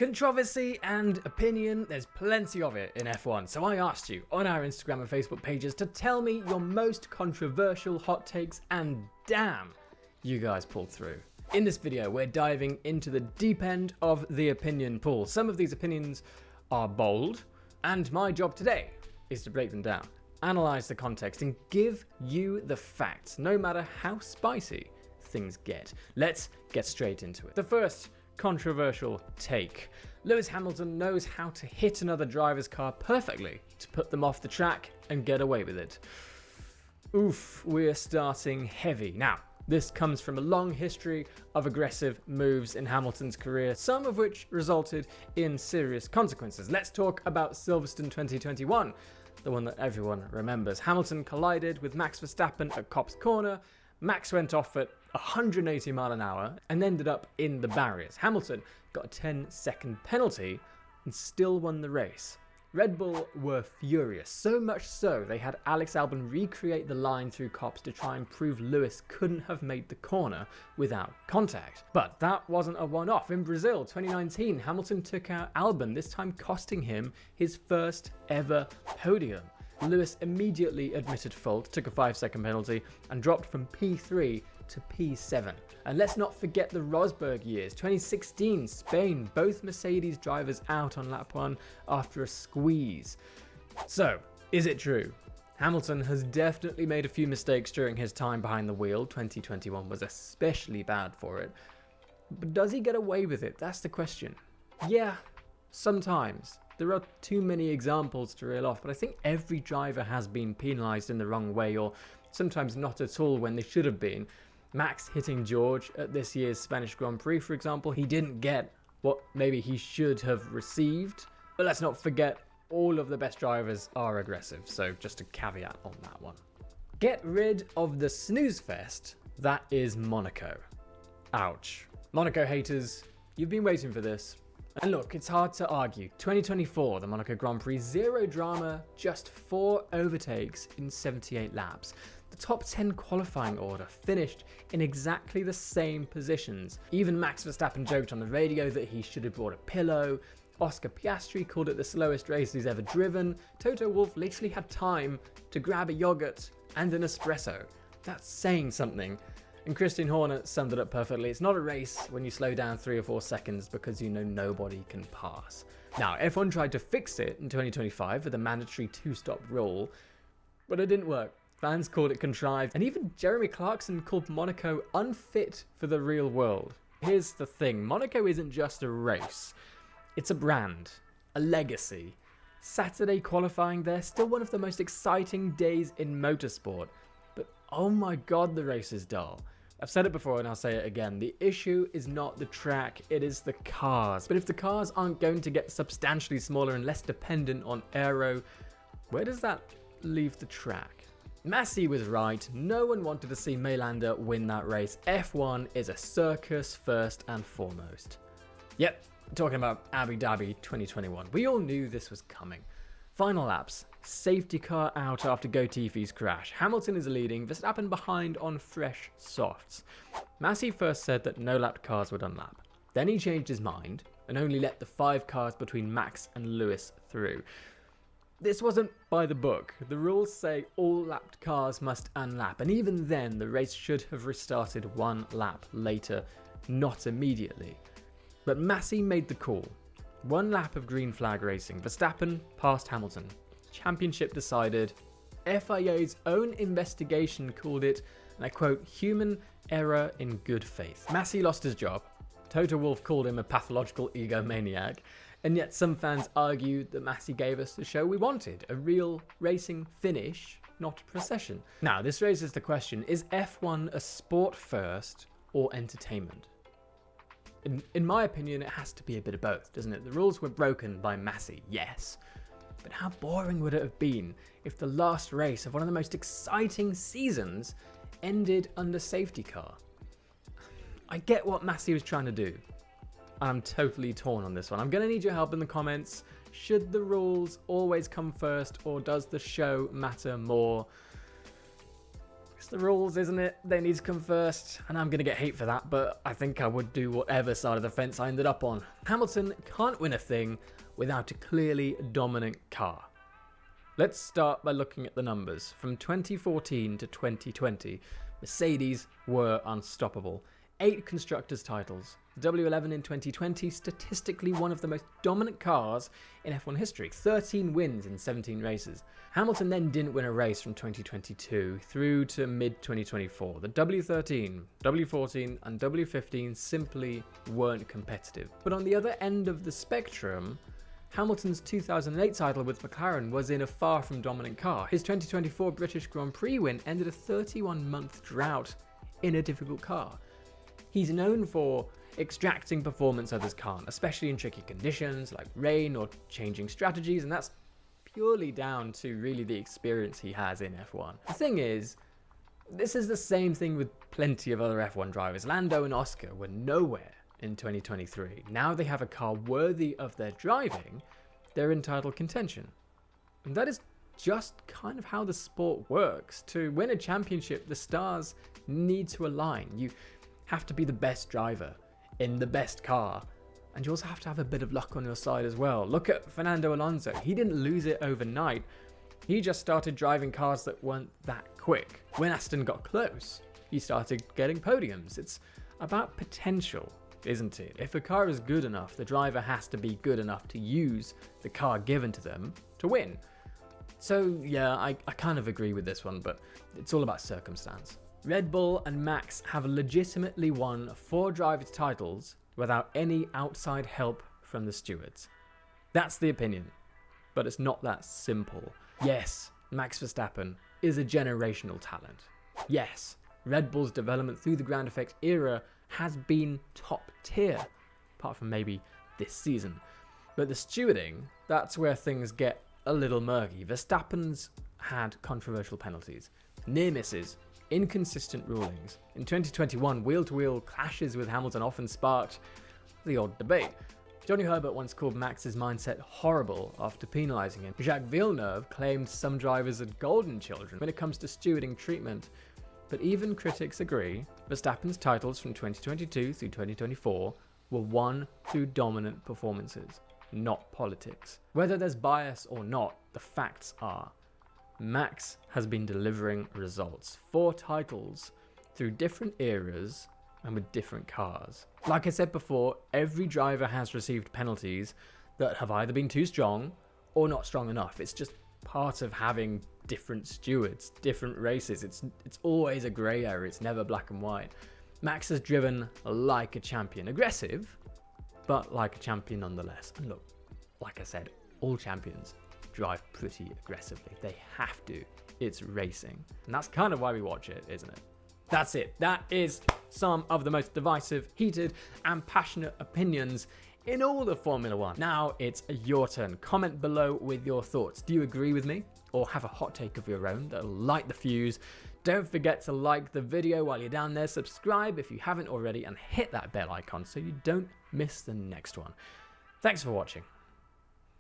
Controversy and opinion, there's plenty of it in F1, so I asked you on our Instagram and Facebook pages to tell me your most controversial hot takes, and damn, you guys pulled through. In this video, we're diving into the deep end of the opinion pool. Some of these opinions are bold, and my job today is to break them down, analyze the context, and give you the facts, no matter how spicy things get. Let's get straight into it. The first controversial take. Lewis Hamilton knows how to hit another driver's car perfectly to put them off the track and get away with it. Oof, we're starting heavy. Now, this comes from a long history of aggressive moves in Hamilton's career, some of which resulted in serious consequences. Let's talk about Silverstone 2021, the one that everyone remembers. Hamilton collided with Max Verstappen at Copse Corner. Max went off at 180 mile an hour and ended up in the barriers. Hamilton got a 10-second penalty and still won the race. Red Bull were furious, so much so they had Alex Albon recreate the line through Copse to try and prove Lewis couldn't have made the corner without contact. But that wasn't a one-off. In Brazil 2019, Hamilton took out Albon, this time costing him his first ever podium. Lewis immediately admitted fault, took a 5-second penalty, and dropped from P3 to P7. And let's not forget the Rosberg years. 2016, Spain, both Mercedes drivers out on lap 1 after a squeeze. So, is it true? Hamilton has definitely made a few mistakes during his time behind the wheel. 2021 was especially bad for it. But does he get away with it? That's the question. Yeah, sometimes. There are too many examples to reel off, but I think every driver has been penalised in the wrong way, or sometimes not at all when they should have been. Max hitting George at this year's Spanish Grand Prix, for example, he didn't get what maybe he should have received. But let's not forget, all of the best drivers are aggressive, so just a caveat on that one. Get rid of the snooze fest that is Monaco. Ouch. Monaco haters, you've been waiting for this. And look, it's hard to argue. 2024, the Monaco Grand Prix, zero drama, just 4 overtakes in 78 laps. The top 10 qualifying order finished in exactly the same positions. Even Max Verstappen joked on the radio that he should have brought a pillow. Oscar Piastri called it the slowest race he's ever driven. Toto Wolff literally had time to grab a yogurt and an espresso. That's saying something. And Christian Horner summed it up perfectly. It's not a race when you slow down 3 or 4 seconds because you know nobody can pass. Now, F1 tried to fix it in 2025 with a mandatory 2-stop rule, but it didn't work. Fans called it contrived, and even Jeremy Clarkson called Monaco unfit for the real world. Here's the thing, Monaco isn't just a race. It's a brand, a legacy. Saturday qualifying there, still one of the most exciting days in motorsport. But oh my god, the race is dull. I've said it before and I'll say it again. The issue is not the track, it is the cars. But if the cars aren't going to get substantially smaller and less dependent on aero, where does that leave the track? Masi was right. No one wanted to see Mailander win that race. F1 is a circus first and foremost. Yep, talking about Abu Dhabi 2021. We all knew this was coming. Final laps, safety car out after Latifi's crash. Hamilton is leading, Verstappen behind on fresh softs. Masi first said that no lapped cars would unlap. Then he changed his mind and only let the 5 cars between Max and Lewis through. This wasn't by the book. The rules say all lapped cars must unlap, and even then the race should have restarted 1 lap later, not immediately. But Masi made the call. 1 lap of green flag racing. Verstappen passed Hamilton. Championship decided. FIA's own investigation called it, and I quote, human error in good faith. Masi lost his job. Toto Wolff called him a pathological egomaniac. And yet some fans argued that Masi gave us the show we wanted. A real racing finish, not a procession. Now, this raises the question, is F1 a sport first or entertainment? In my opinion, it has to be a bit of both, doesn't it? The rules were broken by Masi, yes. But how boring would it have been if the last race of one of the most exciting seasons ended under safety car? I get what Masi was trying to do. I'm totally torn on this one. I'm going to need your help in the comments. Should the rules always come first, or does the show matter more? It's the rules, isn't it? They need to come first, and I'm going to get hate for that, but I think I would do whatever side of the fence I ended up on. Hamilton can't win a thing without a clearly dominant car. Let's start by looking at the numbers. From 2014 to 2020, Mercedes were unstoppable. 8 constructors' titles. The W11 in 2020, statistically one of the most dominant cars in F1 history. 13 wins in 17 races. Hamilton then didn't win a race from 2022 through to mid-2024. The W13, W14 and W15 simply weren't competitive. But on the other end of the spectrum, Hamilton's 2008 title with McLaren was in a far from dominant car. His 2024 British Grand Prix win ended a 31-month drought in a difficult car. He's known for extracting performance others can't, especially in tricky conditions like rain or changing strategies, and that's purely down to really the experience he has in F1. The thing is, this is the same thing with plenty of other F1 drivers. Lando and Oscar were nowhere in 2023. Now they have a car worthy of their driving, they're in title contention. And that is just kind of how the sport works. To win a championship, the stars need to align. You have to be the best driver in the best car, and you also have to have a bit of luck on your side as well. Look at Fernando Alonso. He didn't lose it overnight. He just started driving cars that weren't that quick. When Aston got close, he started getting podiums. It's about potential, isn't it? If a car is good enough, the driver has to be good enough to use the car given to them to win. So yeah, I kind of agree with this one, but it's all about circumstance. Red Bull and Max have legitimately won 4 drivers' titles without any outside help from the stewards. That's the opinion, but it's not that simple. Yes, Max Verstappen is a generational talent. Yes, Red Bull's development through the ground effects era has been top tier, apart from maybe this season. But the stewarding, that's where things get a little murky. Verstappen's had controversial penalties, near misses, inconsistent rulings. In 2021, wheel-to-wheel clashes with Hamilton often sparked the odd debate. Johnny Herbert once called Max's mindset horrible after penalising him. Jacques Villeneuve claimed some drivers are golden children when it comes to stewarding treatment. But even critics agree Verstappen's titles from 2022 through 2024 were won through dominant performances, not politics. Whether there's bias or not, the facts are Max has been delivering results. 4 titles through different eras and with different cars. Like I said before, every driver has received penalties that have either been too strong or not strong enough. It's just part of having different stewards, different races. It's always a grey area. It's never black and white. Max has driven like a champion. Aggressive, but like a champion nonetheless. And look, like I said, all champions drive pretty aggressively. They have to. It's racing. And that's kind of why we watch it, isn't it? That's it. That is some of the most divisive, heated, and passionate opinions in all of Formula One. Now it's your turn. Comment below with your thoughts. Do you agree with me? Or have a hot take of your own that'll light the fuse? Don't forget to like the video while you're down there, subscribe if you haven't already, and hit that bell icon so you don't miss the next one. Thanks for watching.